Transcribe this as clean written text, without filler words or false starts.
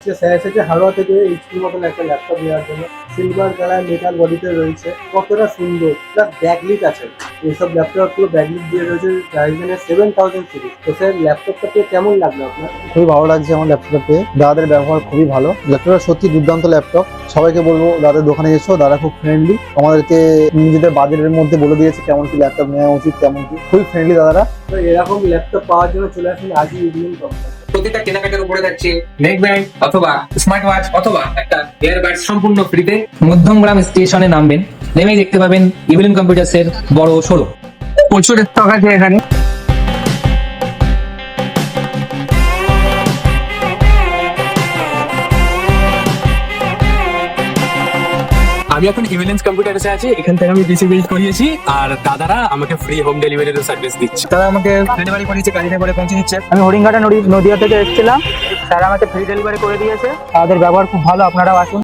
Sir এসেছে হাওড়া থেকে এইচপির মতন একটা ল্যাপটপ নেওয়ার জন্য। সিলভার কালার মেটাল বডিতে রয়েছে, কতটা সুন্দর, প্লাস ব্যাকলিট আছে। এইসব ল্যাপটপ পুরো ব্যাকলিট দিয়ে রয়েছে রাইজেনের 7000 সিরিজ। তো স্যার ল্যাপটপটা পেয়ে কেমন লাগলো আপনার? খুবই ভালো লাগছে আমার ল্যাপটপটা পেয়ে। দাদাদের ব্যবহার খুবই ভালো, ল্যাপটপটা সত্যি দুর্দান্ত ল্যাপটপ। সবাইকে বলবো দাদার দোকানে এসো, দাদা খুব ফ্রেন্ডলি, আমাদেরকে নিজেদের বাজেটের মধ্যে বলে দিয়েছে কেমন কি ল্যাপটপ নেওয়া উচিত, কেমন কি খুবই ফ্রেন্ডলি দাদারা। তো এরকম ল্যাপটপ পাওয়ার জন্য চলে আসুন আজই ইভিনিং কোম্পানি। প্রতিটা কেনাকাটার উপরে থাকছে নেক ব্যান্ড অথবা স্মার্ট ওয়াচ অথবা একটা এয়ারবাড সম্পূর্ণ ফ্রিতে। মধ্যমগ্রাম স্টেশনে নামবেন, নেমেই দেখতে পাবেন ইভিলিন কম্পিউটার্সের বড় শোরুম। প্রচুর স্টক আছে এখানে। আমি এখন ইভিলেন্স কম্পিউটার্সে আছি, এখান থেকে আমি পিসি বিল্ড করিয়েছি আর দাদারা আমাকে ফ্রি হোম ডেলিভারির সার্ভিস দিচ্ছে। তারা আমাকে ডেলিভারি করেছে, গাড়িতে করে পৌঁছে দিচ্ছে। আমি হরিণঘাটা নদিয়া থেকে এসেছিলাম, তারা আমাকে ফ্রি ডেলিভারি করে দিয়েছে। তাদের ব্যবহার খুব ভালো, আপনারাও আসুন।